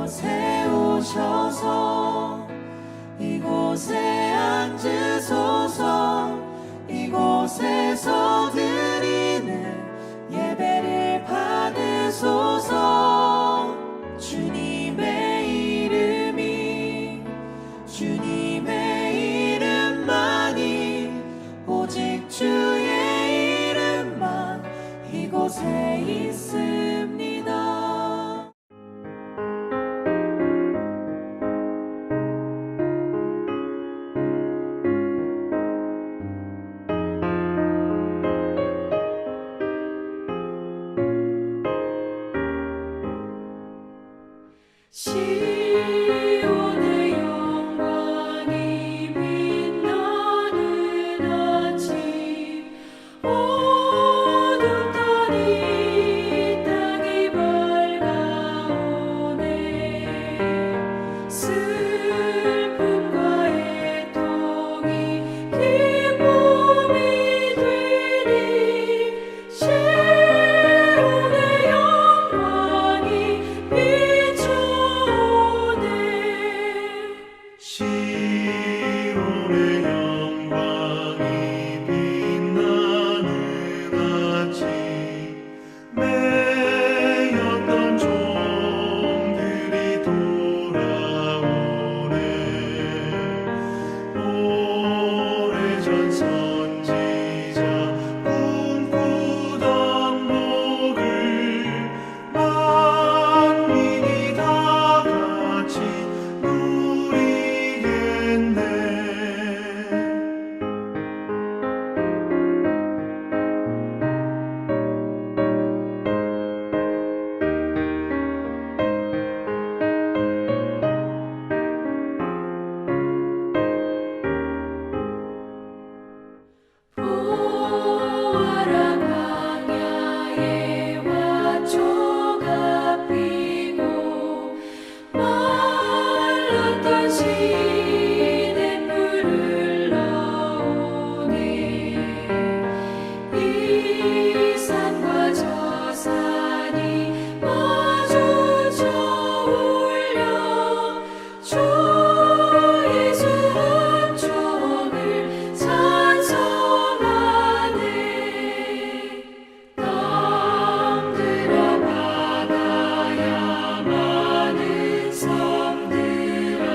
이곳에 오셔서 이곳에 앉으소서. 이곳에서 드리는 예배를 받으소서. 주님의 이름만이 오직 주의 이름만 이곳에 있습니다. 시온의 영광이 빛나는 아침, 어둡던 이 땅이 밝아오네. 슬픔과 애통이 기쁨이 되니 시온의 영광이 비춰오네. 시온의 영광이 빛나는 아침, 매였던 종들이 돌아오네. 오래전 선지자 꿈꾸던 복을 만민이 다 같이 누리겠네. 보아라 광야에 화초가 피고 말랐던 시냇물을 흘러오네. 이 산과 저 산이 마주쳐 울려 주 예수 은총을 찬송하네. 땅들아 바다야 많은 섬들아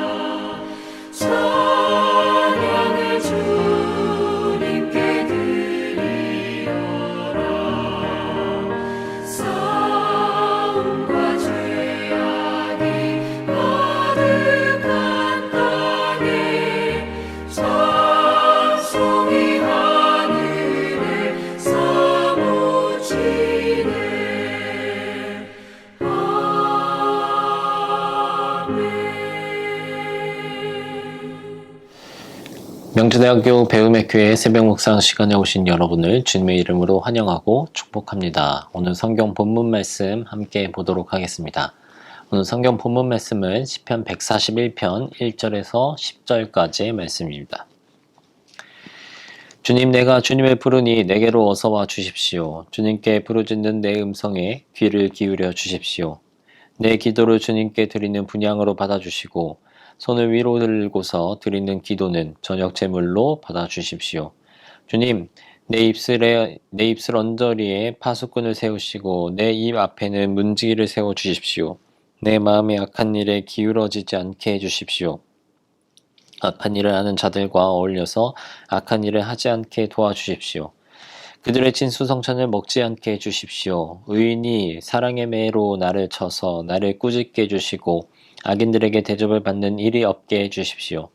찬양을 주님께 드리어라. 싸움과 죄악이 가득한 땅에 찬송이 하늘에 사무치네. 명주대학교 배움의 교회 새벽 묵상 시간에 오신 여러분을 주님의 이름으로 환영하고 축복합니다. 오늘 성경 본문 말씀 함께 보도록 하겠습니다. 오늘 성경 본문 말씀은 시편 141편 1절에서 10절까지의 말씀입니다. 주님, 내가 주님을 부르니 내게로 어서 와 주십시오. 주님께 부르짖는 내 음성에 귀를 기울여 주십시오. 내 기도를 주님께 드리는 분향으로 받아주시고 손을 위로 들고서 드리는 기도는 저녁 제물로 받아주십시오. 주님, 내 입술 언저리에 파수꾼을 세우시고 내 입 앞에는 문지기를 세워 주십시오. 내 마음에 악한 일에 기울어지지 않게 해주십시오. 악한 일을 하는 자들과 어울려서 악한 일을 하지 않게 도와주십시오. 그들의 진수성찬을 먹지 않게 해주십시오. 의인이 사랑의 매로 나를 쳐서 나를 꾸짖게 해주시고 악인들에게 대접을 받는 일이 없게 해주십시오.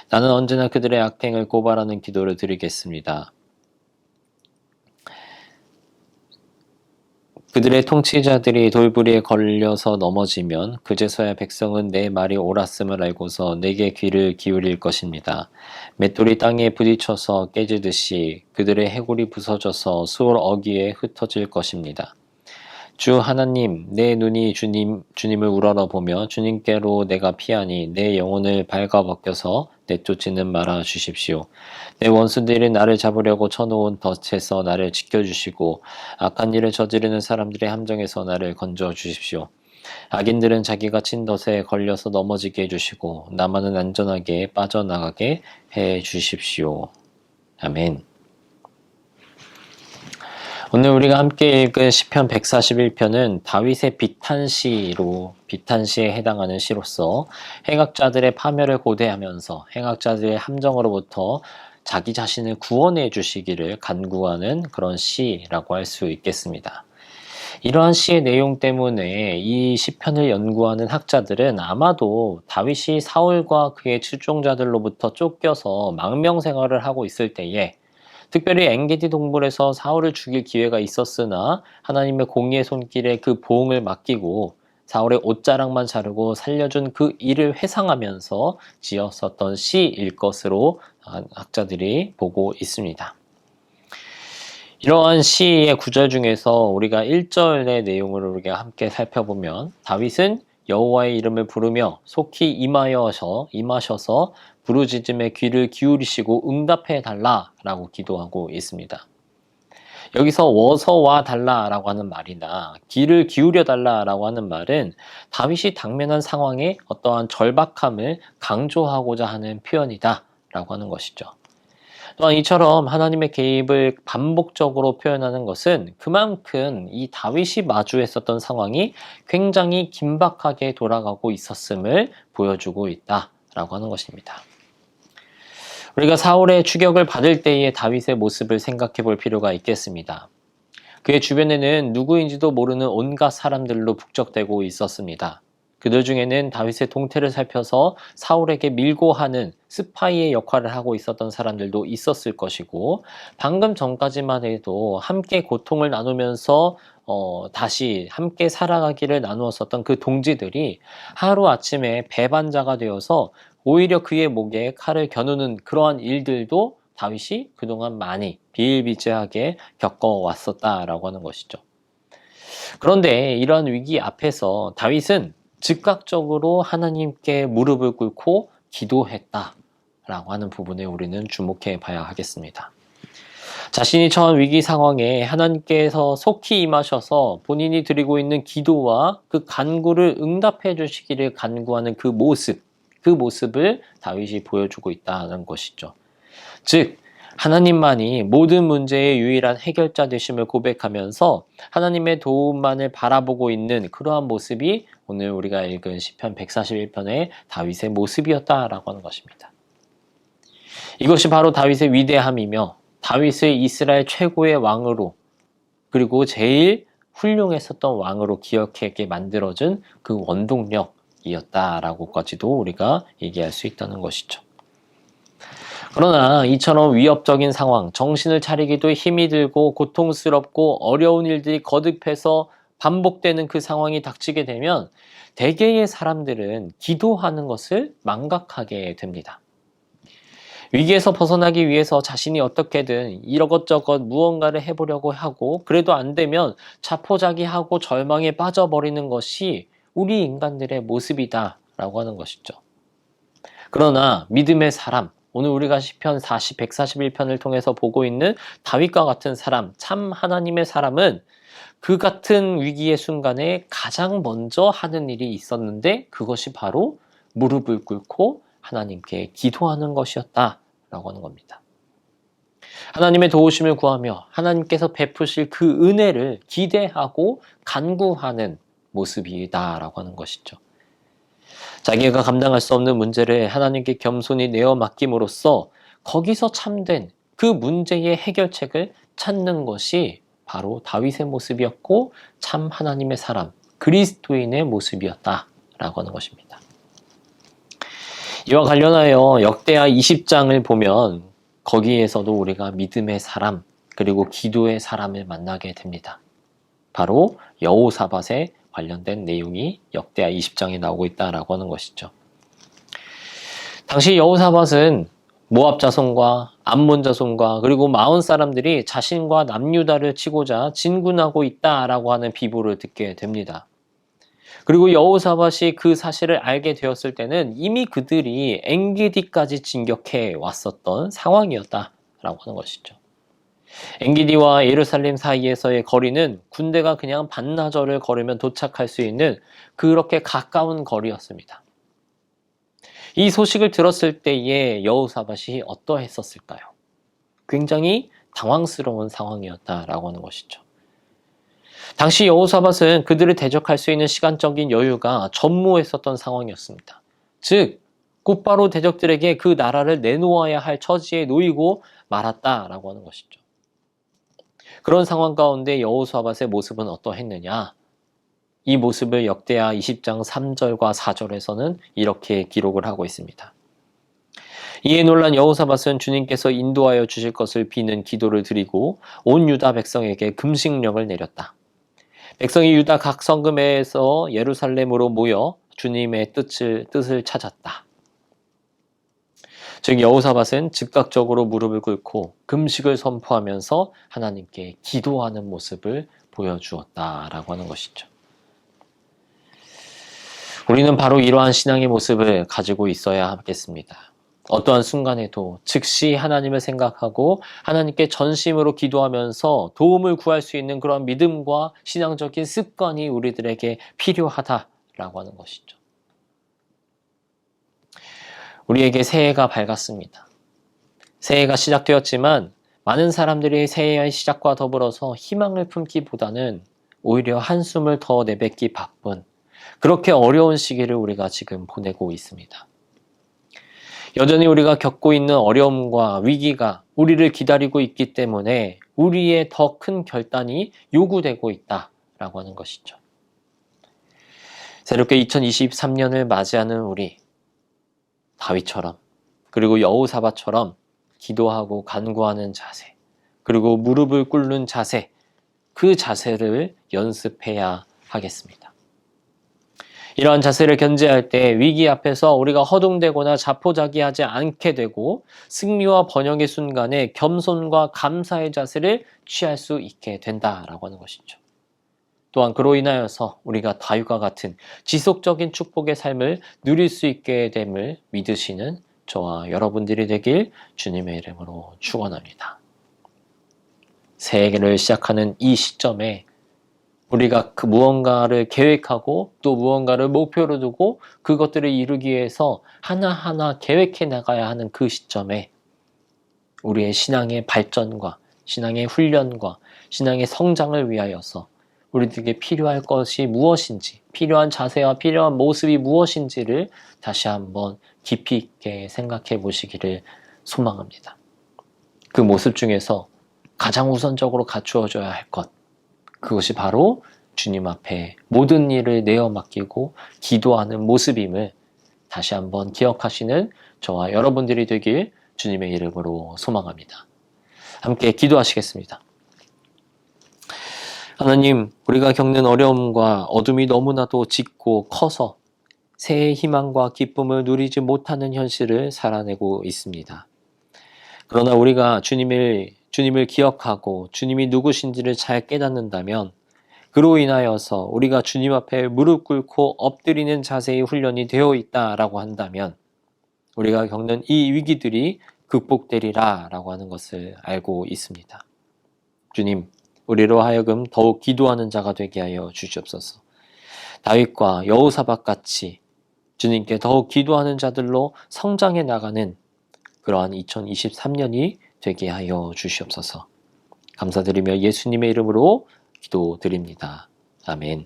나는 언제나 그들의 악행을 고발하는 기도를 드리겠습니다. 그들의 통치자들이 돌부리에 걸려서 넘어지면 그제서야 백성은 내 말이 옳았음을 알고서 내게 귀를 기울일 것입니다. 맷돌이 땅에 부딪혀서 깨지듯이 그들의 해골이 부서져서 수월 어귀에 흩어질 것입니다. 주 하나님, 내 눈이 주님을 우러러보며 주님께로 내가 피하니 내 영혼을 발가벗겨서 내쫓지는 말아 주십시오. 내 원수들이 나를 잡으려고 쳐놓은 덫에서 나를 지켜주시고 악한 일을 저지르는 사람들의 함정에서 나를 건져 주십시오. 악인들은 자기가 친 덫에 걸려서 넘어지게 해주시고 나만은 안전하게 빠져나가게 해 주십시오. 아멘. 오늘 우리가 함께 읽은 시편 141편은 다윗의 비탄시에 해당하는 시로서 행악자들의 파멸을 고대하면서 행악자들의 함정으로부터 자기 자신을 구원해 주시기를 간구하는 그런 시라고 할 수 있겠습니다. 이러한 시의 내용 때문에 이 시편을 연구하는 학자들은 아마도 다윗이 사울과 그의 추종자들로부터 쫓겨서 망명생활을 하고 있을 때에 특별히 엔게디 동굴에서 사울을 죽일 기회가 있었으나 하나님의 공의의 손길에 그 보응을 맡기고 사울의 옷자락만 자르고 살려준 그 일을 회상하면서 지었었던 시일 것으로 학자들이 보고 있습니다. 이러한 시의 구절 중에서 우리가 1절의 내용을 우리가 함께 살펴보면 다윗은 여호와의 이름을 부르며 속히 임하셔서 부르짖음에 귀를 기울이시고 응답해 달라라고 기도하고 있습니다. 여기서 워서와 달라라고 하는 말이나 귀를 기울여 달라라고 하는 말은 다윗이 당면한 상황의 어떠한 절박함을 강조하고자 하는 표현이다라고 하는 것이죠. 또한 이처럼 하나님의 개입을 반복적으로 표현하는 것은 그만큼 이 다윗이 마주했었던 상황이 굉장히 긴박하게 돌아가고 있었음을 보여주고 있다라고 하는 것입니다. 우리가 사울의 추격을 받을 때의 다윗의 모습을 생각해 볼 필요가 있겠습니다. 그의 주변에는 누구인지도 모르는 온갖 사람들로 북적대고 있었습니다. 그들 중에는 다윗의 동태를 살펴서 사울에게 밀고 하는 스파이의 역할을 하고 있었던 사람들도 있었을 것이고, 방금 전까지만 해도 함께 고통을 나누면서 다시 함께 살아가기를 나누었었던 그 동지들이 하루아침에 배반자가 되어서 오히려 그의 목에 칼을 겨누는 그러한 일들도 다윗이 그동안 많이 비일비재하게 겪어왔었다라고 하는 것이죠. 그런데 이러한 위기 앞에서 다윗은 즉각적으로 하나님께 무릎을 꿇고 기도했다라고 하는 부분에 우리는 주목해 봐야 하겠습니다. 자신이 처한 위기 상황에 하나님께서 속히 임하셔서 본인이 드리고 있는 기도와 그 간구를 응답해 주시기를 간구하는 그 모습을 다윗이 보여주고 있다는 것이죠. 즉 하나님만이 모든 문제의 유일한 해결자 되심을 고백하면서 하나님의 도움만을 바라보고 있는 그러한 모습이 오늘 우리가 읽은 시편 141편의 다윗의 모습이었다라고 하는 것입니다. 이것이 바로 다윗의 위대함이며 다윗을 이스라엘 최고의 왕으로 그리고 제일 훌륭했었던 왕으로 기억하게 만들어준 그 원동력이었다라고까지도 우리가 얘기할 수 있다는 것이죠. 그러나 이처럼 위협적인 상황, 정신을 차리기도 힘이 들고 고통스럽고 어려운 일들이 거듭해서 반복되는 그 상황이 닥치게 되면 대개의 사람들은 기도하는 것을 망각하게 됩니다. 위기에서 벗어나기 위해서 자신이 어떻게든 이것저것 무언가를 해보려고 하고 그래도 안 되면 자포자기하고 절망에 빠져버리는 것이 우리 인간들의 모습이다라고 하는 것이죠. 그러나 믿음의 사람, 오늘 우리가 시편 141편을 통해서 보고 있는 다윗과 같은 사람, 참 하나님의 사람은 그 같은 위기의 순간에 가장 먼저 하는 일이 있었는데 그것이 바로 무릎을 꿇고 하나님께 기도하는 것이었다라고 하는 겁니다. 하나님의 도우심을 구하며 하나님께서 베푸실 그 은혜를 기대하고 간구하는 모습이다라고 하는 것이죠. 자기가 감당할 수 없는 문제를 하나님께 겸손히 내어 맡김으로써 거기서 참된 그 문제의 해결책을 찾는 것이 바로 다윗의 모습이었고 참 하나님의 사람, 그리스도인의 모습이었다라고 하는 것입니다. 이와 관련하여 역대하 20장을 보면 거기에서도 우리가 믿음의 사람 그리고 기도의 사람을 만나게 됩니다. 바로 여호사밧에 관련된 내용이 역대하 20장에 나오고 있다라고 하는 것이죠. 당시 여호사밧은 모압 자손과 암몬 자손과 그리고 마온 사람들이 자신과 남유다를 치고자 진군하고 있다라고 하는 비보를 듣게 됩니다. 그리고 여호사밧이 그 사실을 알게 되었을 때는 이미 그들이 엔게디까지 진격해 왔었던 상황이었다라고 하는 것이죠. 엔기디와 예루살렘 사이에서의 거리는 군대가 그냥 반나절을 걸으면 도착할 수 있는 그렇게 가까운 거리였습니다. 이 소식을 들었을 때에 여호사밧이 어떠했었을까요? 굉장히 당황스러운 상황이었다라고 하는 것이죠. 당시 여호사밧은 그들을 대적할 수 있는 시간적인 여유가 전무했었던 상황이었습니다. 즉, 곧바로 대적들에게 그 나라를 내놓아야 할 처지에 놓이고 말았다라고 하는 것이죠. 그런 상황 가운데 여호사밧의 모습은 어떠했느냐? 이 모습을 역대하 20장 3절과 4절에서는 이렇게 기록을 하고 있습니다. 이에 놀란 여호사밧은 주님께서 인도하여 주실 것을 비는 기도를 드리고 온 유다 백성에게 금식령을 내렸다. 백성이 유다 각 성읍에서 예루살렘으로 모여 주님의 뜻을 찾았다. 즉 여호사밧은 즉각적으로 무릎을 꿇고 금식을 선포하면서 하나님께 기도하는 모습을 보여주었다라고 하는 것이죠. 우리는 바로 이러한 신앙의 모습을 가지고 있어야 하겠습니다. 어떠한 순간에도 즉시 하나님을 생각하고 하나님께 전심으로 기도하면서 도움을 구할 수 있는 그런 믿음과 신앙적인 습관이 우리들에게 필요하다라고 하는 것이죠. 우리에게 새해가 밝았습니다. 새해가 시작되었지만 많은 사람들이 새해의 시작과 더불어서 희망을 품기보다는 오히려 한숨을 더 내뱉기 바쁜 그렇게 어려운 시기를 우리가 지금 보내고 있습니다. 여전히 우리가 겪고 있는 어려움과 위기가 우리를 기다리고 있기 때문에 우리의 더 큰 결단이 요구되고 있다라고 하는 것이죠. 새롭게 2023년을 맞이하는 우리, 다윗처럼 그리고 여호사밧처럼 기도하고 간구하는 자세, 그리고 무릎을 꿇는 자세, 그 자세를 연습해야 하겠습니다. 이러한 자세를 견제할 때 위기 앞에서 우리가 허둥대거나 자포자기하지 않게 되고 승리와 번영의 순간에 겸손과 감사의 자세를 취할 수 있게 된다라고 하는 것이죠. 또한 그로 인하여서 우리가 다윗과 같은 지속적인 축복의 삶을 누릴 수 있게 됨을 믿으시는 저와 여러분들이 되길 주님의 이름으로 축원합니다. 새해를 시작하는 이 시점에 우리가 그 무언가를 계획하고 또 무언가를 목표로 두고 그것들을 이루기 위해서 하나하나 계획해 나가야 하는 그 시점에 우리의 신앙의 발전과 신앙의 훈련과 신앙의 성장을 위하여서 우리들에게 필요할 것이 무엇인지, 필요한 자세와 필요한 모습이 무엇인지를 다시 한번 깊이 있게 생각해 보시기를 소망합니다. 그 모습 중에서 가장 우선적으로 갖추어져야 할 것, 그것이 바로 주님 앞에 모든 일을 내어 맡기고 기도하는 모습임을 다시 한번 기억하시는 저와 여러분들이 되길 주님의 이름으로 소망합니다. 함께 기도하시겠습니다. 하나님, 우리가 겪는 어려움과 어둠이 너무나도 짙고 커서 새해의 희망과 기쁨을 누리지 못하는 현실을 살아내고 있습니다. 그러나 우리가 주님을 기억하고 주님이 누구신지를 잘 깨닫는다면 그로 인하여서 우리가 주님 앞에 무릎 꿇고 엎드리는 자세의 훈련이 되어 있다라고 한다면 우리가 겪는 이 위기들이 극복되리라 라고 하는 것을 알고 있습니다. 주님, 우리로 하여금 더욱 기도하는 자가 되게 하여 주시옵소서. 다윗과 여호사밧 같이 주님께 더욱 기도하는 자들로 성장해 나가는 그러한 2023년이 되게 하여 주시옵소서. 감사드리며 예수님의 이름으로 기도드립니다. 아멘.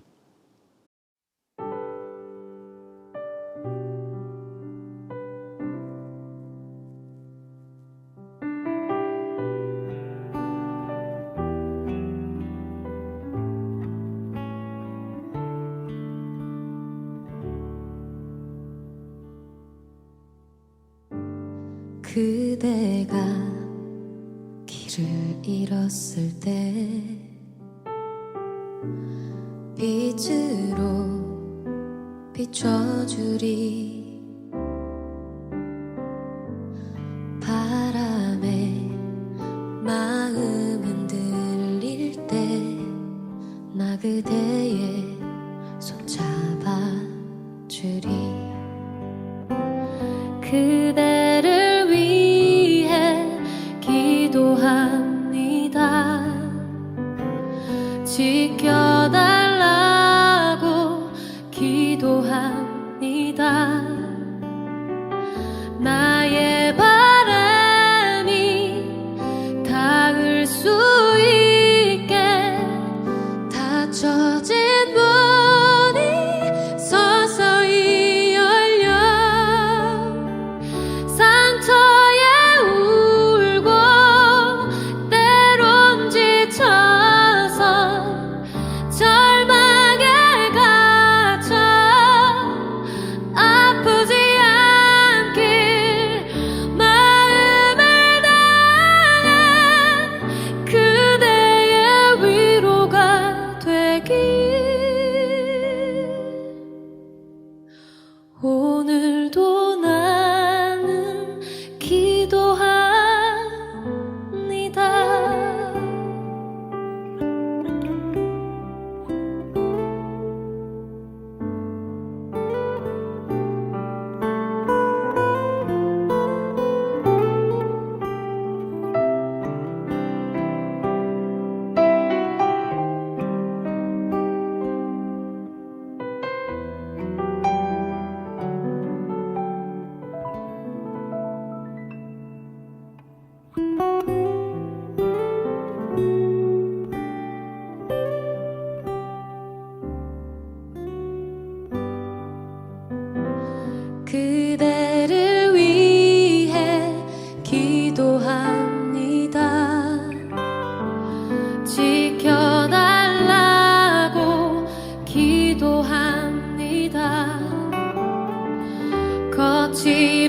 그대가 길을 잃었을 때 빛으로 비춰주리 바람에 마음 흔들릴 때 나 그대의 손 잡아주리 그대를 위해 기도합니다 나의 바람이 닿을 수 있게 닫혀진 문이 서서히 열려 상처에 울고 때론 지쳐서 절망에 갇혀 아프지 않길 마음을 다해 그대의 위로가 되길 오늘도 나는 기도합니다. 그대를 위해 기도합니다. 지켜달라고 기도합니다. 거칠은